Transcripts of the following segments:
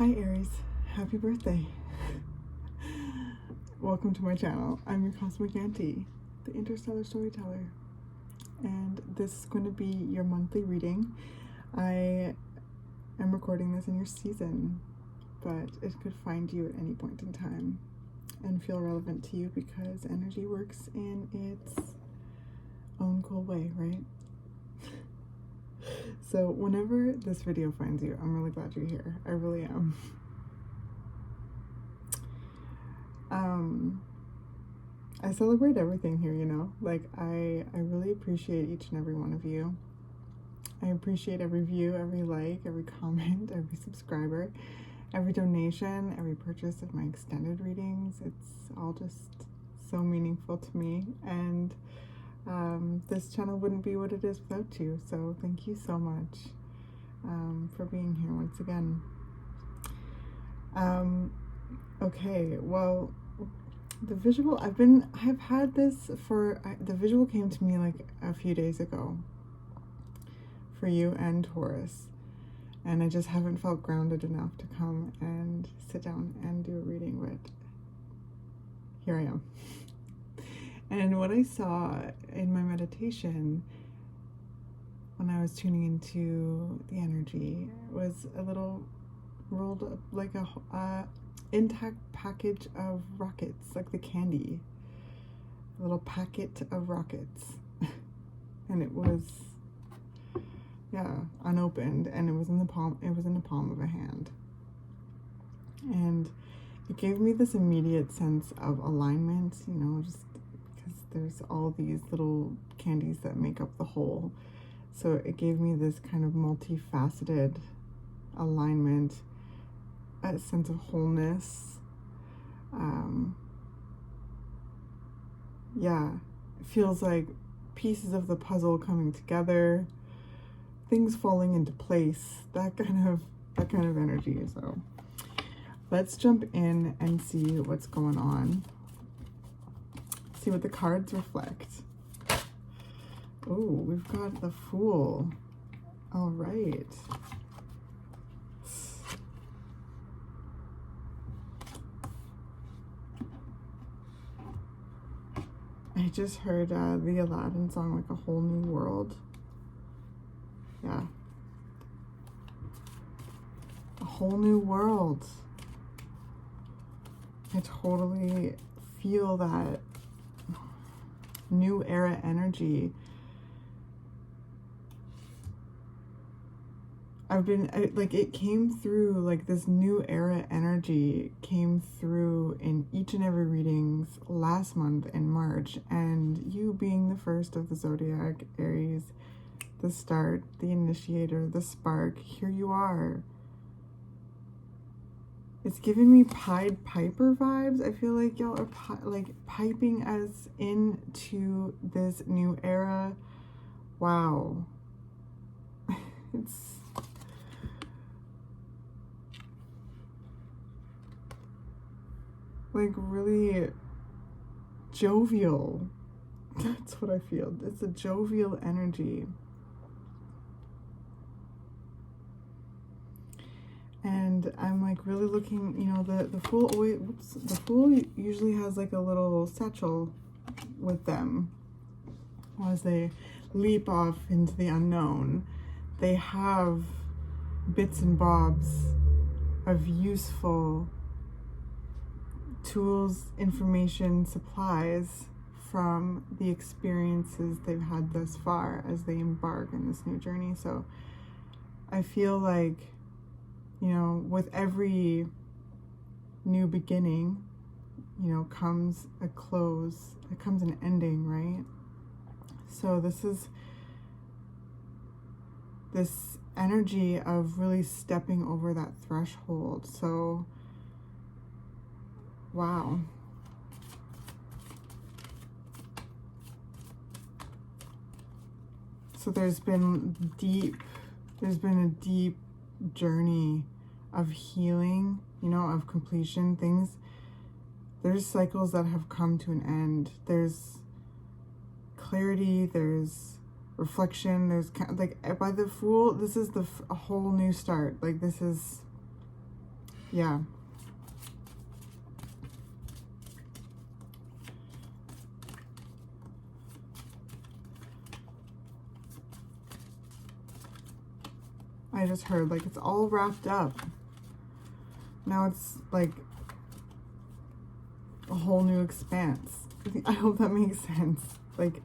Hi Aries, happy birthday. Welcome to my channel. I'm your Cosmic Auntie, the interstellar storyteller. And this is going to be your monthly reading. I am recording this in your season, but it could find you at any point in time and feel relevant to you because energy works in its own cool way, right? So whenever this video finds you, I'm really glad you're here. I really am. I celebrate everything here, you know? Like, I really appreciate each and every one of you. I appreciate every view, every like, every comment, every subscriber, every donation, every purchase of my extended readings. It's all just so meaningful to me. And this channel wouldn't be what it is without you. So thank you so much for being here once again. Okay, well, the visual, I've had this for, the visual came to me like a few days ago for you and Taurus, and I just haven't felt grounded enough to come and sit down and do a reading, but here I am. And what I saw in my meditation when I was tuning into the energy was a little rolled up, like a intact package of rockets, like the candy, a little packet of rockets. And it was, yeah, unopened, and it was in the palm of a hand. And it gave me this immediate sense of alignment, you know, just because there's all these little candies that make up the whole. So it gave me this kind of multifaceted alignment, a sense of wholeness. Yeah, it feels like pieces of the puzzle coming together, things falling into place, that kind of energy. So let's jump in and see what's going on. See what the cards reflect. Oh, we've got the Fool. All right. I just heard the Aladdin song, like A Whole New World. Yeah. A whole new world. I totally feel that new era energy. Like, it came through, like, this new era energy came through in each and every readings last month in March, and you being the first of the zodiac, Aries, the start, the initiator, the spark, here you are. It's giving me Pied Piper vibes. I feel like y'all are piping us into this new era. Wow. It's like really jovial. That's what I feel. It's a jovial energy. And I'm like really looking, you know, the Fool always, the Fool usually has like a little satchel with them as they leap off into the unknown. They have bits and bobs of useful tools, information, supplies from the experiences they've had thus far as they embark in this new journey. So I feel like, you know, with every new beginning, you know, comes a close, it comes an ending, right? So this is this energy of really stepping over that threshold. So wow. So there's been a deep journey of healing, you know, of completion. There's cycles that have come to an end. There's clarity, there's reflection, there's like, by the Fool, this is a whole new start. Like, this is Yeah. I just heard, like, it's all wrapped up. Now it's like a whole new expanse. I hope that makes sense. Like,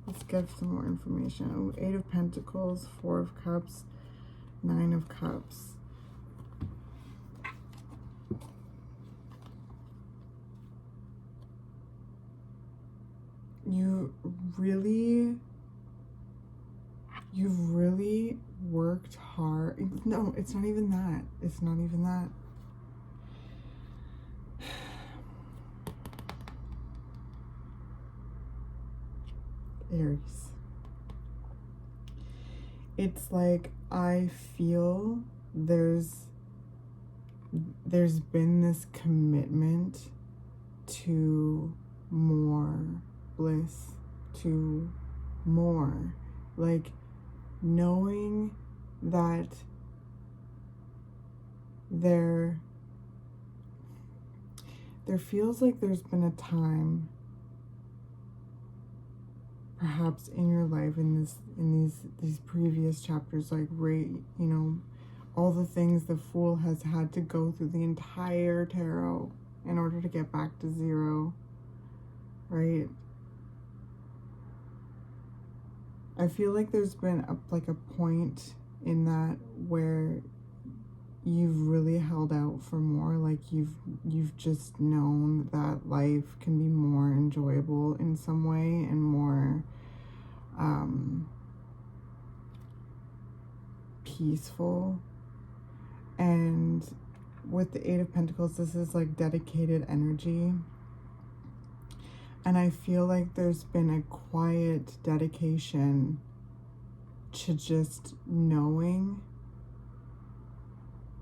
let's get some more information. Oh, 8 of Pentacles, 4 of Cups, 9 of Cups. You've really worked hard. No, it's not even that. It's not even that. Aries. It's like I feel there's been this commitment to more bliss, to more, like knowing that there feels like there's been a time perhaps in your life, in these previous chapters, like, right, you know, all the things the Fool has had to go through the entire tarot in order to get back to zero, right? I feel like there's been a point in that where you've really held out for more, like you've just known that life can be more enjoyable in some way and more peaceful. And with the 8 of Pentacles, this is like dedicated energy. And I feel like there's been a quiet dedication to just knowing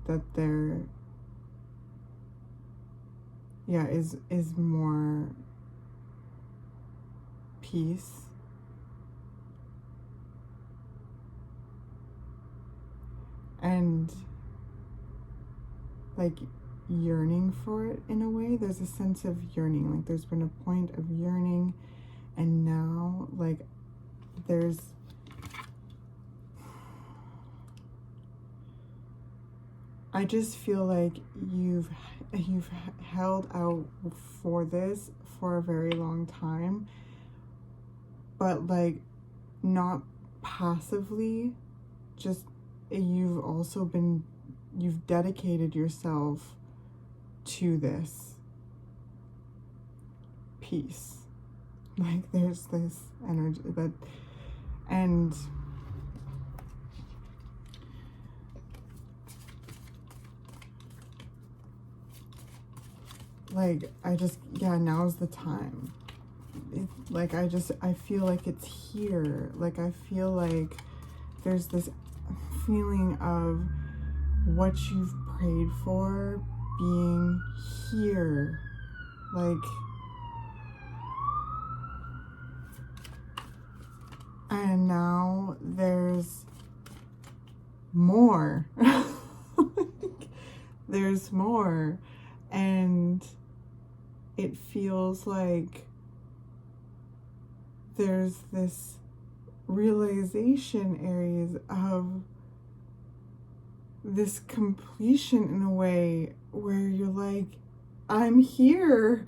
that there, yeah, is more peace. And like yearning for it in a way. There's a sense of yearning, like there's been a point of yearning, and now like there's I just feel like you've held out for this for a very long time, but like not passively, just you've dedicated yourself to this peace. Like there's this energy that, and like now's the time. I feel like it's here. Like I feel like there's this feeling of what you've prayed for being here. Like, and now there's more. There's more. And it feels like there's this realization, Aries, of this completion in a way where you're like, I'm here,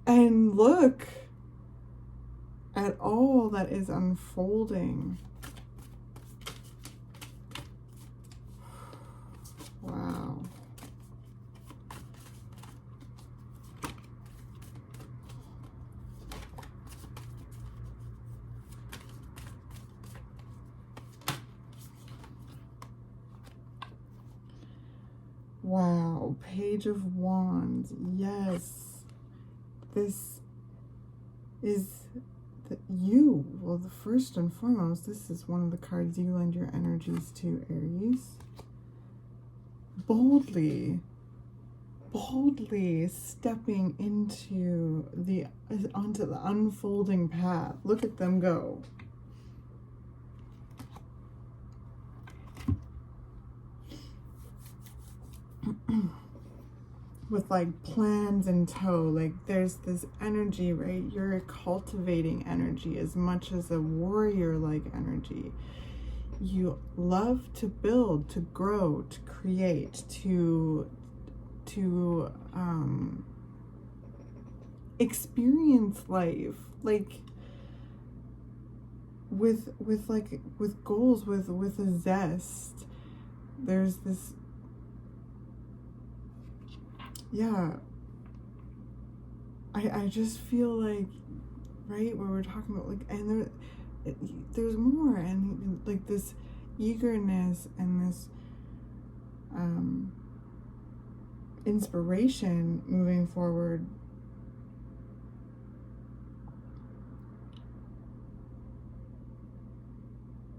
and look at all that is unfolding. Wow. Wow, Page of Wands. Yes, this is you. Well, first and foremost, this is one of the cards you lend your energies to, Aries. Boldly stepping onto the unfolding path. Look at them go. with like plans in tow. Like there's this energy, right? You're cultivating energy as much as a warrior like energy. You love to build, to grow, to create, to experience life, like with goals, with a zest. There's this, yeah, I just feel like, right, where we're talking about, like, and there's more, and like this eagerness and this inspiration moving forward.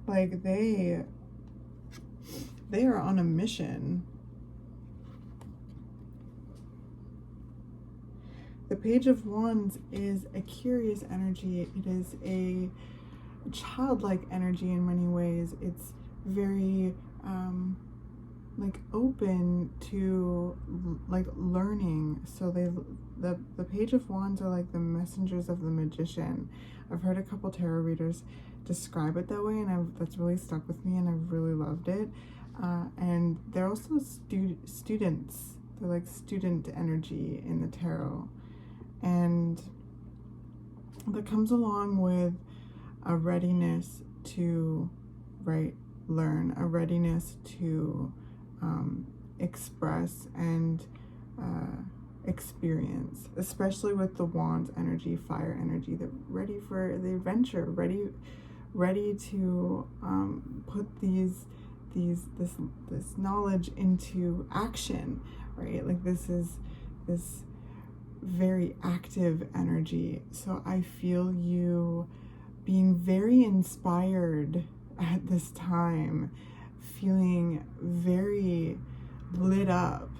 Like they are on a mission. The Page of Wands is a curious energy. It is a childlike energy in many ways. It's very like open to like learning. So the Page of Wands are like the messengers of the magician. I've heard a couple tarot readers describe it that way, and that's really stuck with me, and I've really loved it. And they're also students. They're like student energy in the tarot, and that comes along with a readiness to learn, a readiness to express and experience, especially with the Wands energy, fire energy. They're ready for the adventure, ready to put this knowledge into action, right? Like this is this very active energy. So I feel you being very inspired at this time, feeling very lit up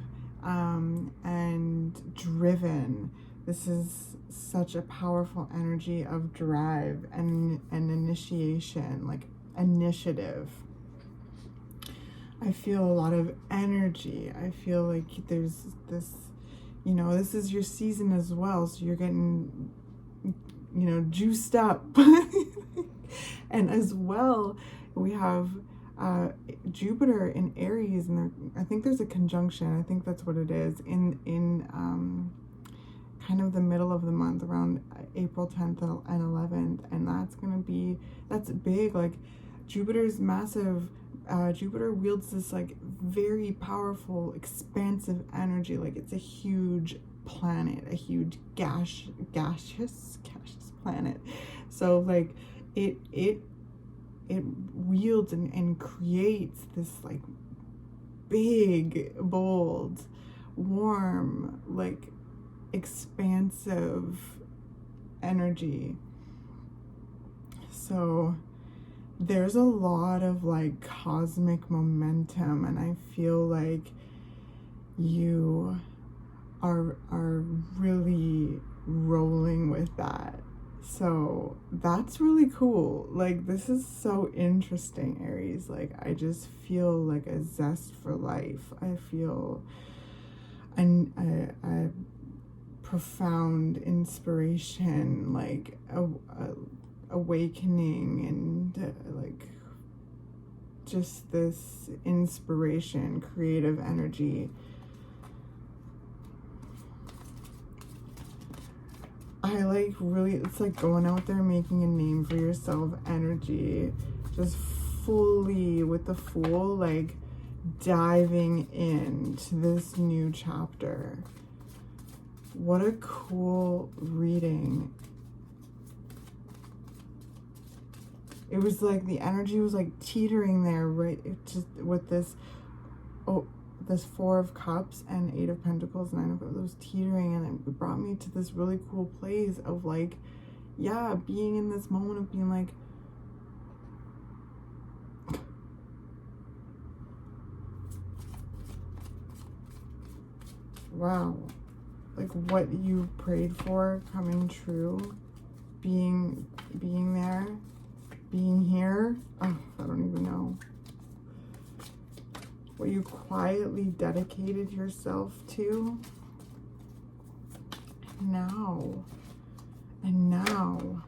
and driven. This is such a powerful energy of drive and initiation, like initiative. I feel a lot of energy. I feel like there's this, you know, this is your season as well, so you're getting, you know, juiced up. And as well, we have Jupiter in Aries, and I think there's a conjunction. I think that's what it is in kind of the middle of the month, around April 10th and 11th, and that's big. Like Jupiter's massive. Jupiter wields this like very powerful, expansive energy. Like it's a huge planet, a huge gaseous planet. So like it wields and creates this like big, bold, warm, like expansive energy. So there's a lot of like cosmic momentum, and I feel like you are really rolling with that. So that's really cool. Like this is so interesting, Aries. Like I just feel like a zest for life. I feel a profound inspiration, like a awakening, and like just this inspiration, creative energy. I like really, it's like going out there making a name for yourself energy, just fully with the Fool, like diving into this new chapter. What a cool reading. It was like the energy was like teetering there, right? It just with this Four of Cups and Eight of Pentacles, Nine of Cups, it was teetering, and it brought me to this really cool place of like, yeah, being in this moment of being like, wow, like what you prayed for coming true, being there, being here. Oh, I don't even know. what you quietly dedicated yourself to. And now,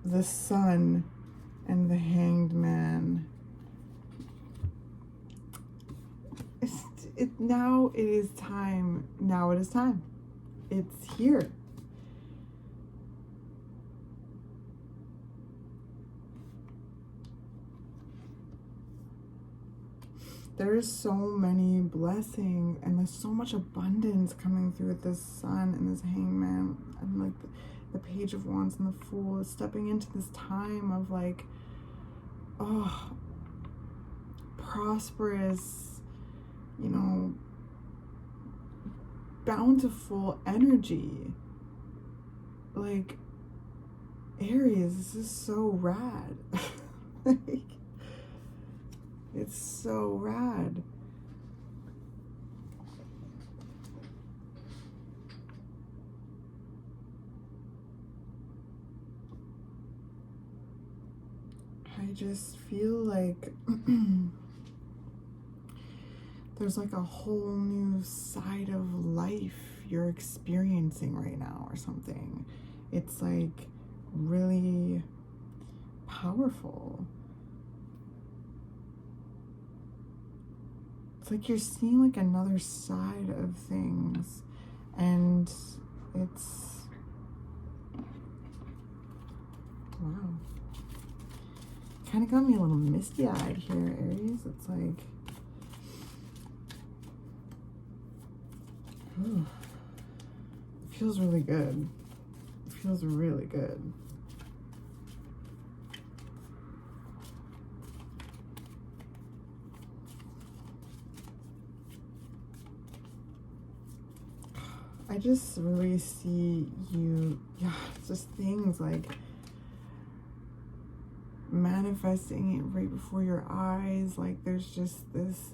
the Sun and the Hanged Man. Now it is time. Now it is time. It's here. There is so many blessings and there's so much abundance coming through with this Sun and this Hangman and like the Page of Wands and the Fool is stepping into this time of like, oh, prosperous, you know, bountiful energy. Like, Aries, this is so rad. Like, it's so rad. I just feel like there's like a whole new side of life you're experiencing right now or something. It's like really powerful. It's like you're seeing like another side of things, and it's, wow. Kind of got me a little misty-eyed here, Aries. It's like, ooh, it feels really good. It feels really good. I just really see you, yeah, just things like manifesting it right before your eyes. Like there's just this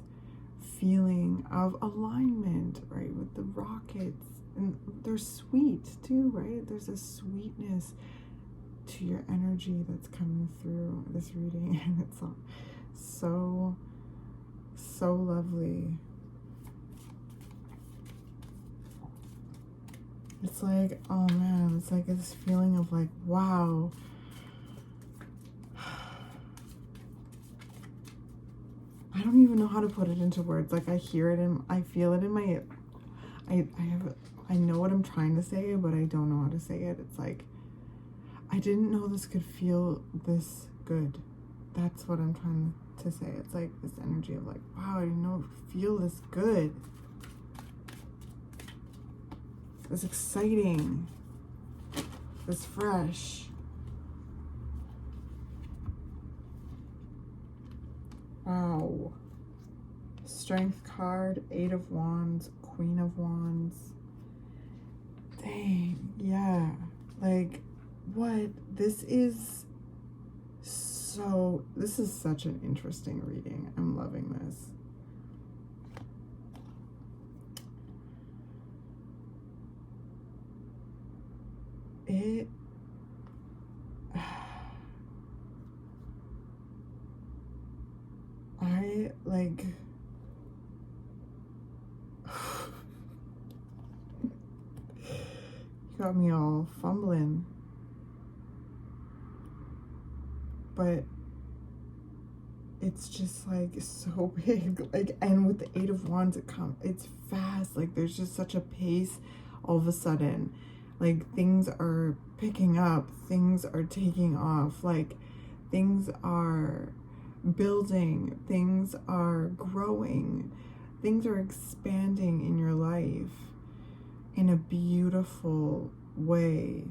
feeling of alignment, right, with the rockets. And they're sweet too, right? There's a sweetness to your energy that's coming through this reading. And it's so, so lovely. It's like, oh man, it's like this feeling of like, wow. I don't even know how to put it into words. Like I hear it and I feel it in my, I know what I'm trying to say, but I don't know how to say it. It's like, I didn't know this could feel this good. That's what I'm trying to say. It's like this energy of like, wow, I didn't know it would feel this good. This exciting, this fresh. Wow. Strength card, 8 of Wands, Queen of Wands. Dang, yeah. Like, what? This is such an interesting reading. I'm loving this. I like got me all fumbling, but it's just like so big, like, and with the 8 of Wands it's fast. Like there's just such a pace all of a sudden. Like things are picking up, things are taking off, like things are building, things are growing, things are expanding in your life in a beautiful way.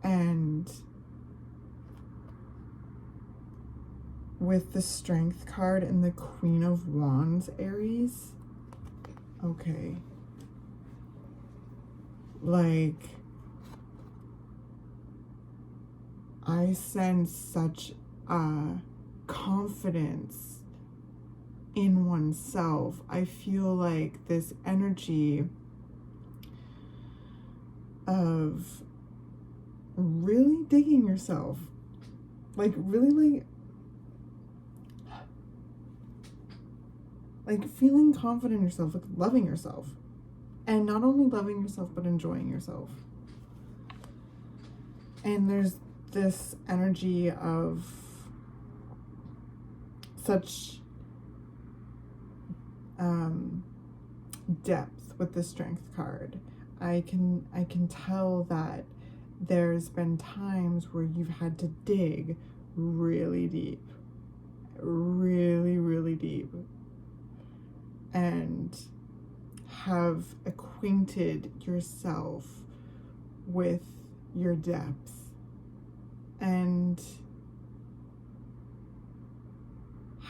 And with the Strength card and the Queen of Wands, Aries, okay, like I sense such confidence in oneself. I feel like this energy of really digging yourself, like really like like feeling confident in yourself, like loving yourself. And not only loving yourself, but enjoying yourself. And there's this energy of such depth with the Strength card. I can tell that there's been times where you've had to dig really deep, really deep, and have acquainted yourself with your depths and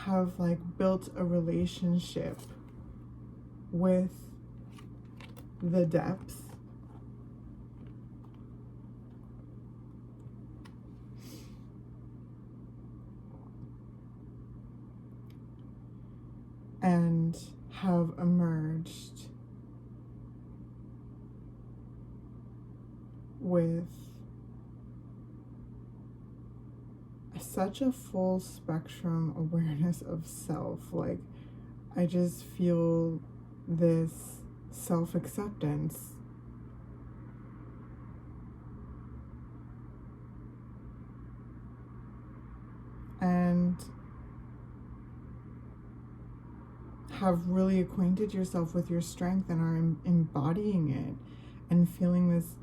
have like built a relationship with the depths. And have emerged with such a full spectrum awareness of self. Like, I just feel this self-acceptance. And have really acquainted yourself with your strength and are embodying it and feeling this,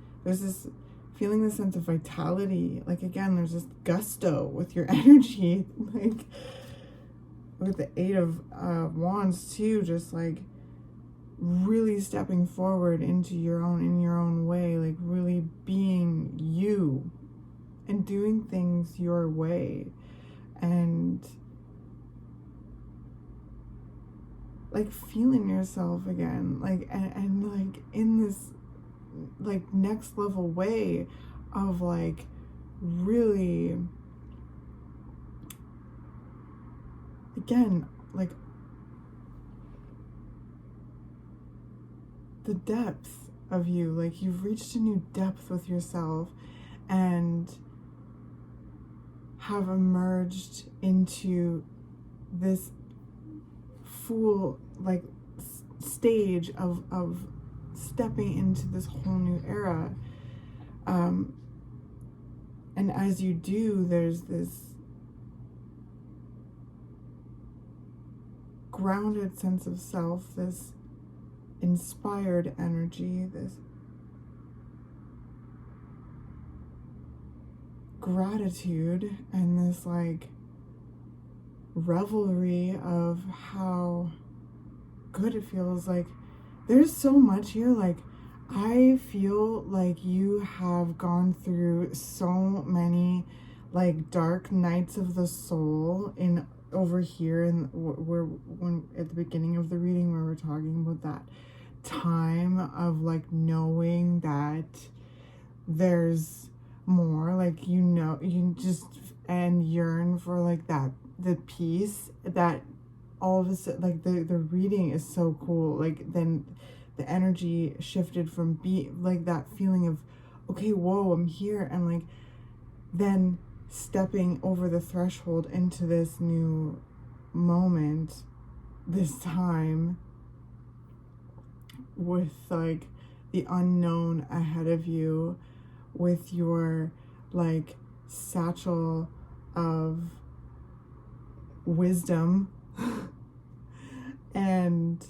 feeling this sense of vitality. Like, again, there's this gusto with your energy, like with the Eight of Wands too, just like really stepping forward into in your own way, like really being you and doing things your way, and like feeling yourself again, like and like in this like next level way of like really, again, like the depth of you, like you've reached a new depth with yourself and have emerged into this full like stage of stepping into this whole new era. And as you do, there's this grounded sense of self, this inspired energy, this gratitude, and this like revelry of how good it feels. Like, there's so much here. Like, I feel like you have gone through so many like dark nights of the soul in over here, and when at the beginning of the reading where we're talking about that time of like knowing that there's more, like, you know, you just and yearn for like that, the peace that all of a sudden, like the reading is so cool. Like, then the energy shifted from like that feeling of, okay, whoa, I'm here, and like then stepping over the threshold into this new moment, this time with like the unknown ahead of you, with your like satchel of wisdom and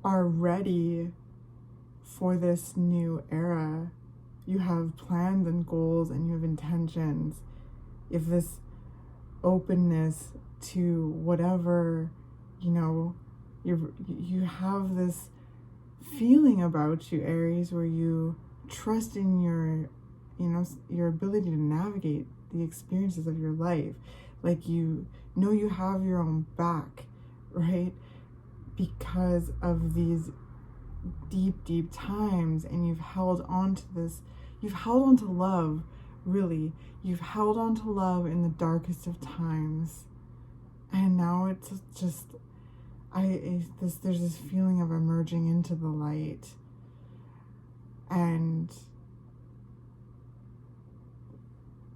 are ready for this new era. You have plans and goals and you have intentions. You have this openness to whatever, you know, you have this feeling about you, Aries, where you trust in your, you know, your ability to navigate the experiences of your life. Like, you know you have your own back, right? Because of these deep times, and you've held on to this, you've held on to love, really. You've held on to love in the darkest of times. And now it's just, there's this feeling of emerging into the light and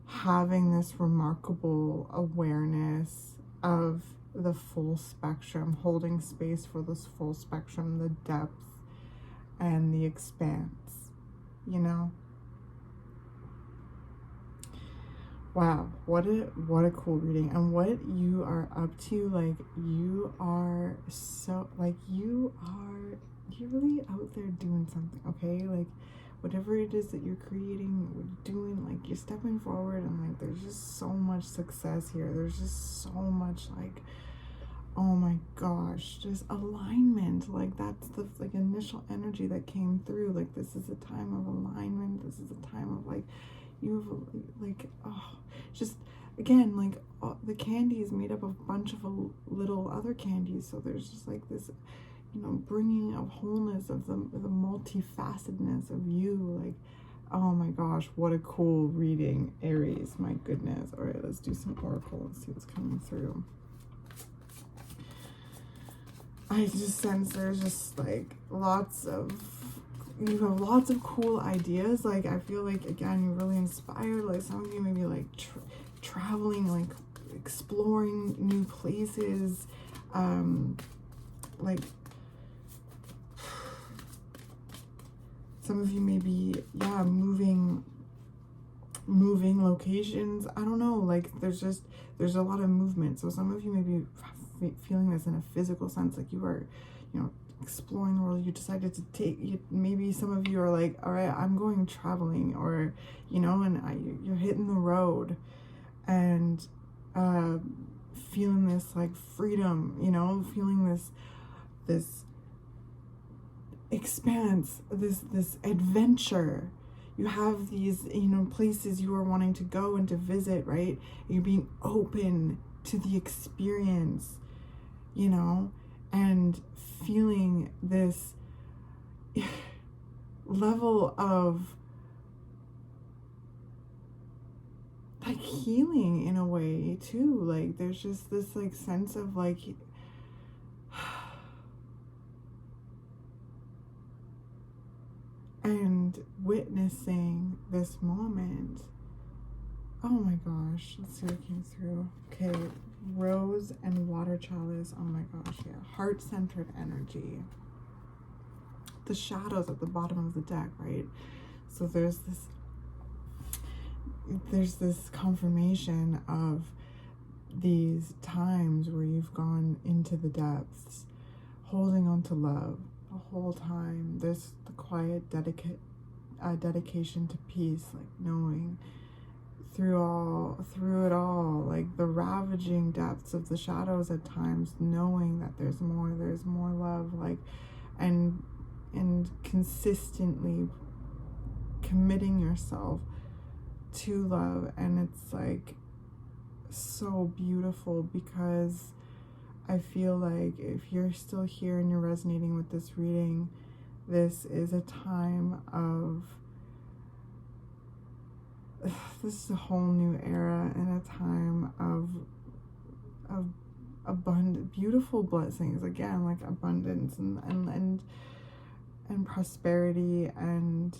having this remarkable awareness of the full spectrum, holding space for this full spectrum, the depth and the expanse, you know? Wow, what a cool reading. And what you are up to, like, you are so, like, you're really out there doing something, okay? Like, whatever it is that you're creating, doing, like, you're stepping forward, and, like, there's just so much success here. There's just so much, like, oh my gosh, just alignment. Like, that's the, like, initial energy that came through. Like, this is a time of alignment. This is a time of, like, you have, like, oh, just, again, like, the candy is made up of a bunch of little other candies. So there's just, like, this, you know, bringing of wholeness of the multifacetedness of you. Like, oh my gosh, what a cool reading, Aries. My goodness. All right, let's do some oracle and see what's coming through. I just sense there's just, like, you have lots of cool ideas. Like, I feel like, again, you're really inspired. Like, some of you maybe, like, traveling, like, exploring new places, like, some of you maybe, yeah, moving locations. I don't know, like, there's a lot of movement. So some of you may be feeling this in a physical sense, like you are, you know, exploring the world. You decided to maybe some of you are like, all right, I'm going traveling, or, you know, and you're hitting the road and feeling this, like, freedom, you know, feeling this expanse, this adventure. You have these, you know, places you are wanting to go and to visit, right? You're being open to the experience, you know, and feeling this level of, like, healing in a way too. Like, there's just this, like, sense of, like, and witnessing this moment. Oh my gosh, let's see what came through. Okay, rose and water chalice. Oh my gosh, yeah. Heart-centered energy. The shadows at the bottom of the deck, right? So there's this confirmation of these times where you've gone into the depths, holding on to love the whole time. There's the quiet dedication to peace, like knowing through it all, like the ravaging depths of the shadows at times, knowing that there's more love, like, and consistently committing yourself to love. And it's, like, so beautiful, because I feel like if you're still here and you're resonating with this reading, this is a time of, this is a whole new era, and a time of abundant, beautiful blessings, again, like abundance and prosperity and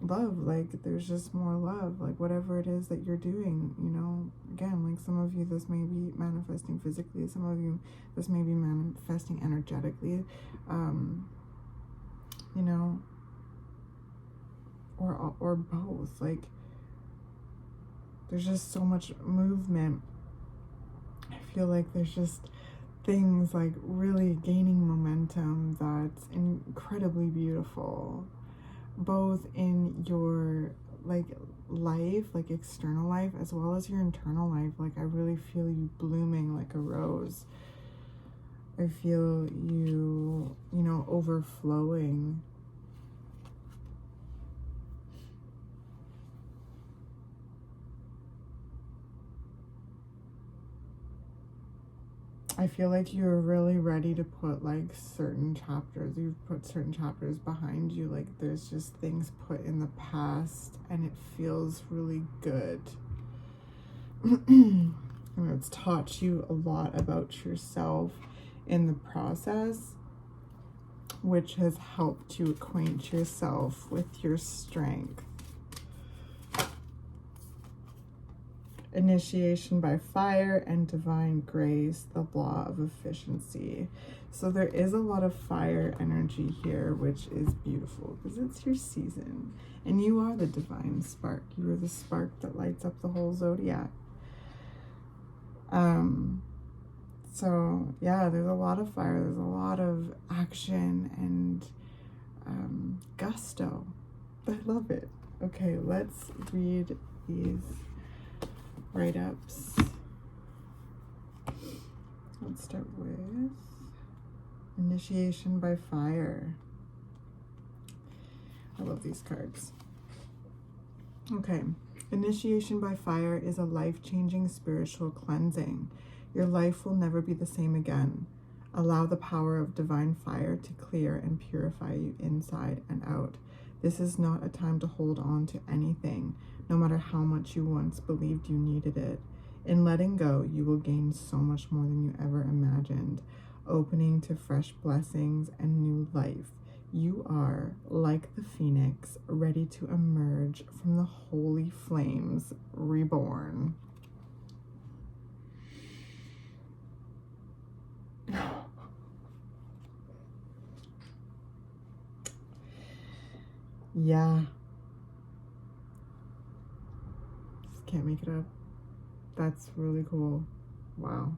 love. Like, there's just more love, like, whatever it is that you're doing, you know. Again, like, some of you, this may be manifesting physically, some of you, this may be manifesting energetically, you know, or both. Like, there's just so much movement. I feel like there's just things, like, really gaining momentum that's incredibly beautiful, both in your, like, life, like external life, as well as your internal life. Like, I really feel you blooming like a rose. I feel you, you know, overflowing. I feel like you're really ready to put, like, certain chapters. You've put certain chapters behind you. Like, there's just things put in the past, and it feels really good. And it's taught you a lot about yourself in the process, which has helped you acquaint yourself with your strength. initiation by fire, and divine grace, the law of efficiency. So there is a lot of fire energy here, which is beautiful because it's your season. And you are the divine spark. You are the spark that lights up the whole zodiac. So yeah, there's a lot of fire. There's a lot of action and gusto. I love it. Okay, let's read these write-ups. Let's start with initiation by fire. I love these cards. Okay, initiation by fire is a life-changing spiritual cleansing. Your life will never be the same again. Allow the power of divine fire to clear and purify you inside and out. This is not a time to hold on to anything, no matter how much you once believed you needed it. In letting go, you will gain so much more than you ever imagined, opening to fresh blessings and new life. You are, like the phoenix, ready to emerge from the holy flames, reborn. Yeah. Just can't make it up. That's really cool. Wow.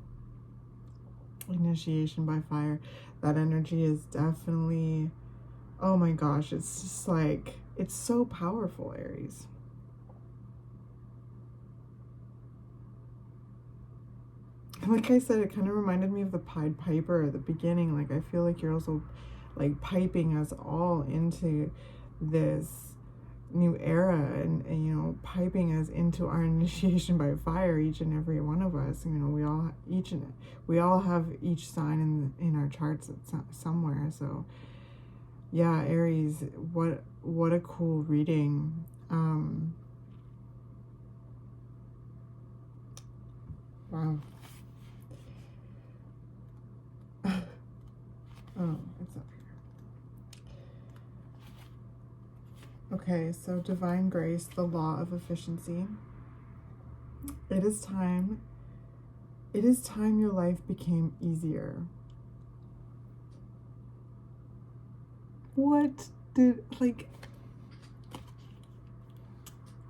Initiation by fire. That energy is definitely, oh my gosh, it's just like, it's so powerful, Aries. Like I said, it kind of reminded me of the Pied Piper at the beginning. Like, I feel like you're also like piping us all into this new era and you know, piping us into our initiation by fire, each and every one of us. You know, we all have each sign in our charts somewhere. So yeah, Aries, what a cool reading. Wow. Oh, it's up here. Okay, so divine grace, the law of efficiency. It is time your life became easier. What did, like,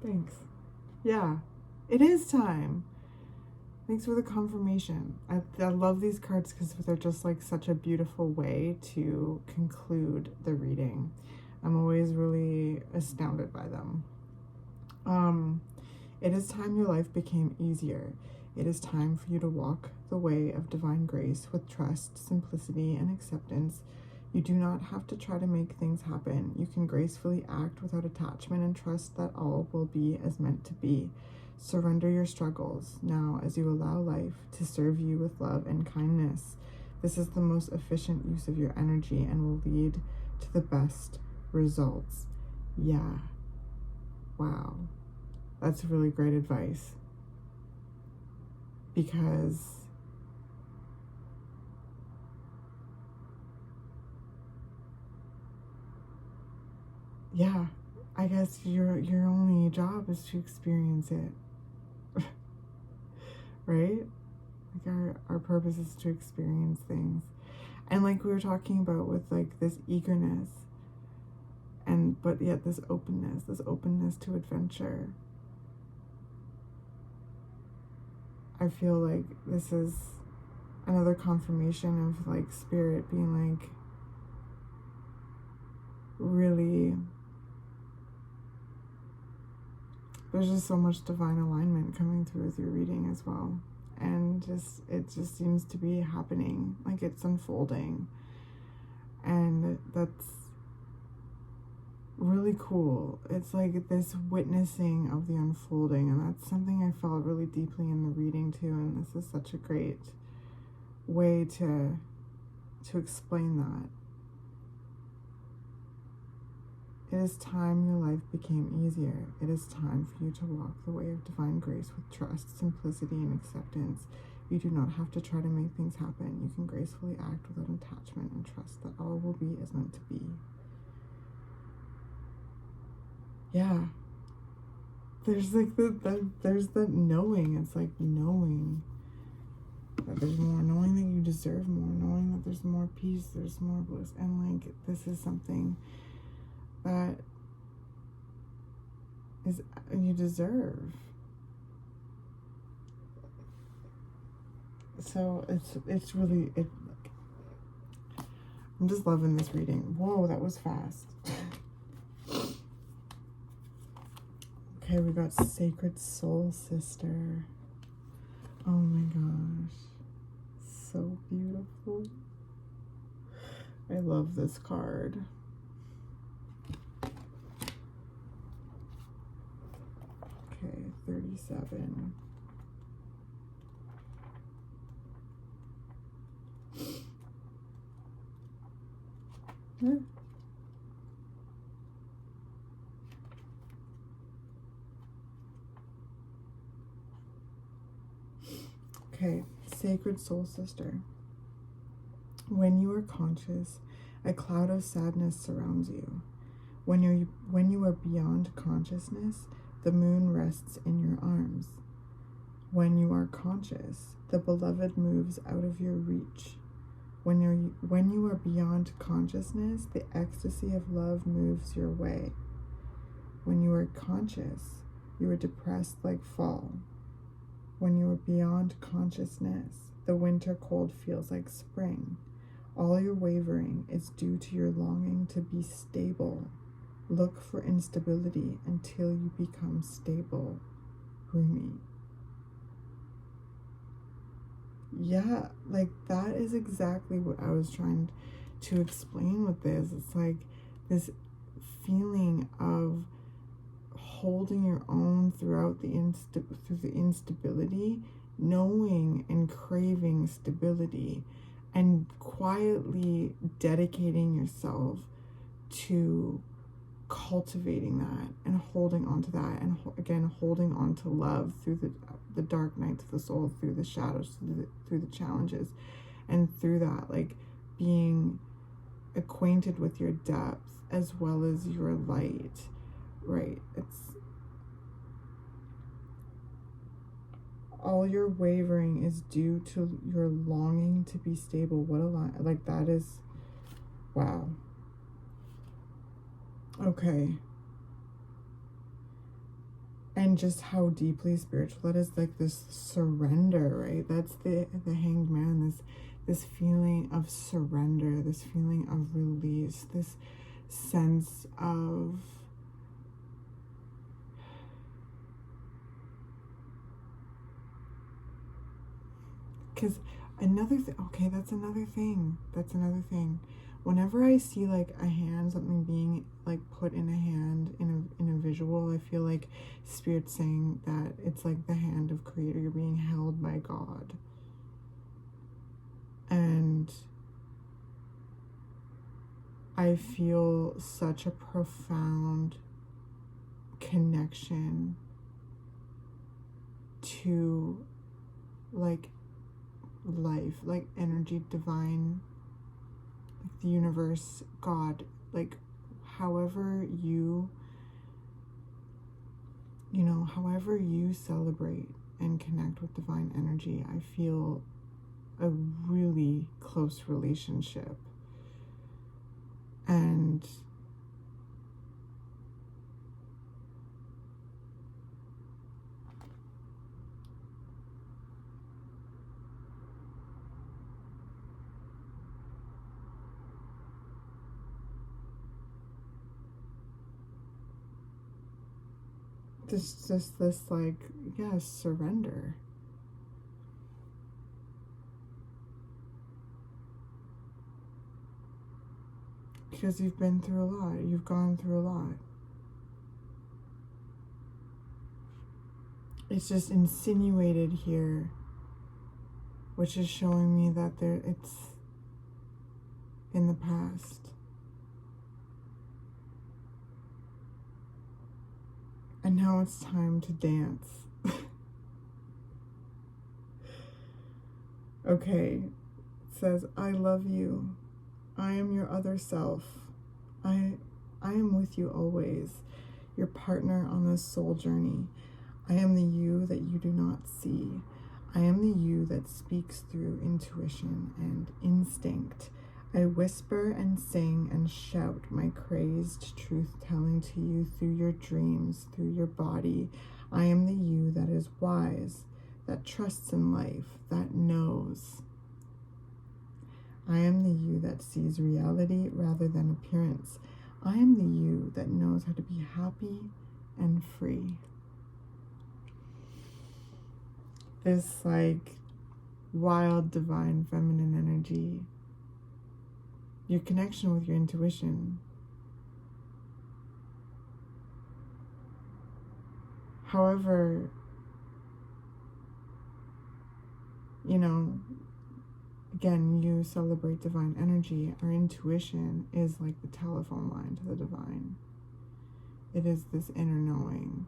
thanks. Yeah, it is time. Thanks for the confirmation. I love these cards because they're just like such a beautiful way to conclude the reading. I'm always really astounded by them. It is time your life became easier. It is time for you to walk the way of divine grace with trust, simplicity, and acceptance. You do not have to try to make things happen. You can gracefully act without attachment and trust that all will be as meant to be. Surrender your struggles now as you allow life to serve you with love and kindness. This is the most efficient use of your energy and will lead to the best results. Yeah. Wow. That's really great advice. Because yeah, I guess your only job is to experience it. Right? Like our purpose is to experience things. And like we were talking about with like this eagerness but yet this openness to adventure. I feel like this is another confirmation of like spirit being like really, there's just so much divine alignment coming through with your reading as well. And it just seems to be happening, like it's unfolding. And that's really cool. It's like this witnessing of the unfolding, and that's something I felt really deeply in the reading too, and this is such a great way to explain that. It is time your life became easier. It is time for you to walk the way of divine grace with trust, simplicity, and acceptance. You do not have to try to make things happen. You can gracefully act without attachment and trust that all will be as meant to be. Yeah. there's like there's the knowing. It's like knowing that there's more, knowing that you deserve more, knowing that there's more peace, there's more bliss, and like this is something that is you deserve. So it's really I'm just loving this reading. Whoa, that was fast. Okay, we got Sacred Soul Sister. Oh my gosh. So beautiful. I love this card. Okay, 37. Okay, Sacred Soul Sister. When you are conscious, a cloud of sadness surrounds you. When you are beyond consciousness, the moon rests in your arms. When you are conscious, the beloved moves out of your reach. When you are beyond consciousness, the ecstasy of love moves your way. When you are conscious, you are depressed like fall. When you are beyond consciousness, the winter cold feels like spring. All your wavering is due to your longing to be stable. Look for instability until you become stable. Rumi. Yeah, like that is exactly what I was trying to explain with this. It's like this feeling of holding your own throughout the instability, knowing and craving stability, and quietly dedicating yourself to cultivating that and holding on to that, and again holding on to love through the dark nights of the soul, through the shadows, through the challenges, and through that, like being acquainted with your depth as well as your light, right? It's all your wavering is due to your longing to be stable. What a line. Like that is, wow. Okay. And just how deeply spiritual that is, like this surrender, right? That's the Hanged Man, this feeling of surrender, this feeling of release, this sense of because another thing, okay, that's another thing. Whenever I see like a hand, something being like put in a hand in a visual, I feel like Spirit's saying that it's like the hand of Creator. You're being held by God. And I feel such a profound connection to like life, like energy, divine, like the universe, God, like however you however you celebrate and connect with divine energy, I feel a really close relationship. And just this like, yeah, surrender. Because you've been through a lot. You've gone through a lot. It's just insinuated here, which is showing me that it's in the past. And now it's time to dance. Okay, it says, I love you. I am your other self. I am with you always. your partner on this soul journey. I am the you that you do not see. I am the you that speaks through intuition and instinct. I whisper and sing and shout my crazed truth-telling to you through your dreams, through your body. I am the you that is wise, that trusts in life, that knows. I am the you that sees reality rather than appearance. I am the you that knows how to be happy and free. This like wild, divine, feminine energy, your connection with your intuition. However, you know, again, you celebrate divine energy. Our intuition is like the telephone line to the divine. It is this inner knowing.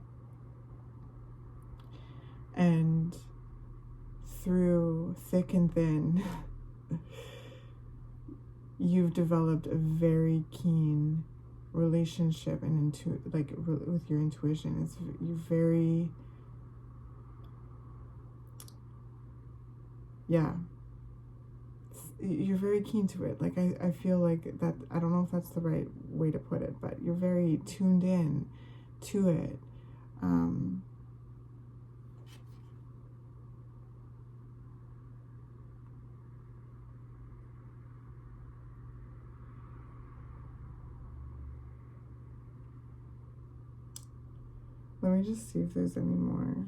And through thick and thin, you've developed a very keen relationship and with your intuition. It's you very, yeah, you're very keen to it. Like I feel like that, I don't know if that's the right way to put it, but you're very tuned in to it. Let me just see if there's any more.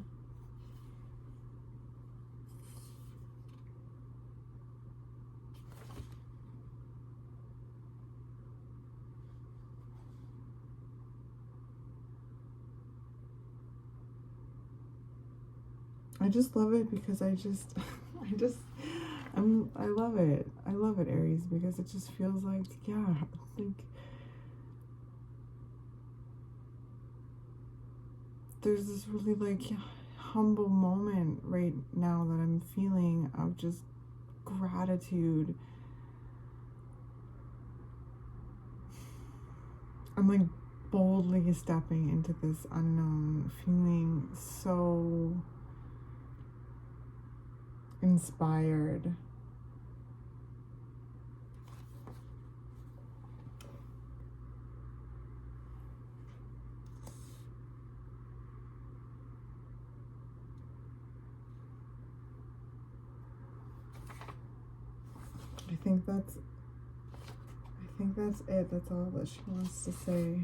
I just love it because I love it. I love it, Aries, because it just feels like, yeah, like there's this really like humble moment right now that I'm feeling of just gratitude. I'm like boldly stepping into this unknown, feeling so inspired. I think that's it. That's all that she wants to say.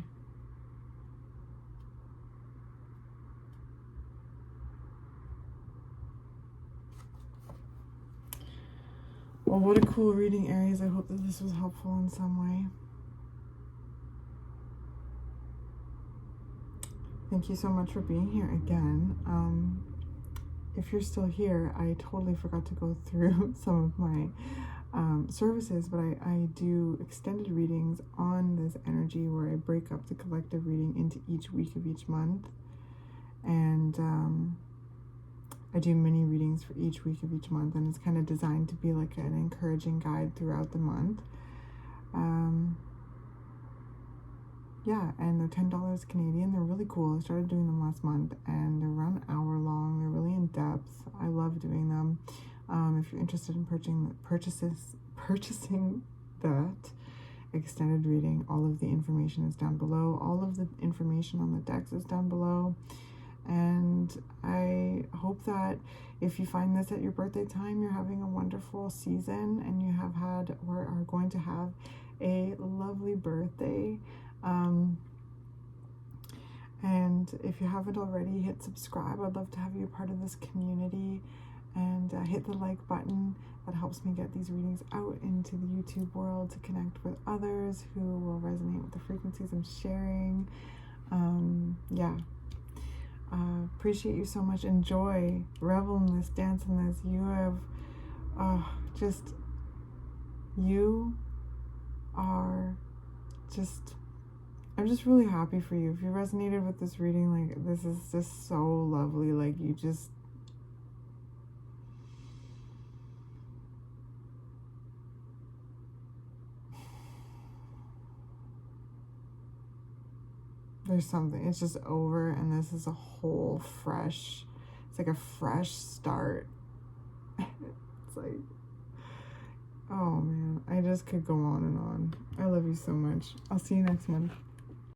Well, what a cool reading, Aries. I hope that this was helpful in some way. Thank you so much for being here again. If you're still here, I totally forgot to go through some of my services, but I do extended readings on this energy where I break up the collective reading into each week of each month. And I do mini readings for each week of each month, and it's kind of designed to be like an encouraging guide throughout the month. Yeah, and they're $10 Canadian. They're really cool. I started doing them last month, and they're around an hour long. They're really in depth. I love doing them. If you're interested in purchasing that extended reading, all of the information is down below. All of the information on the decks is down below. And I hope that if you find this at your birthday time, you're having a wonderful season, and you have had or are going to have a lovely birthday. And if you haven't already, hit subscribe. I'd love to have you a part of this community, and hit the like button. That helps me get these readings out into the YouTube world to connect with others who will resonate with the frequencies I'm sharing. Yeah. Appreciate you so much. Enjoy, revel in this, dance in this. You have you are just, I'm just really happy for you. If you resonated with this reading, like, this is just so lovely. Like, you just, there's something, it's just over, and this is a whole fresh, it's like a fresh start. It's like, oh man, I just could go on and on. I love you so much. I'll see you next month.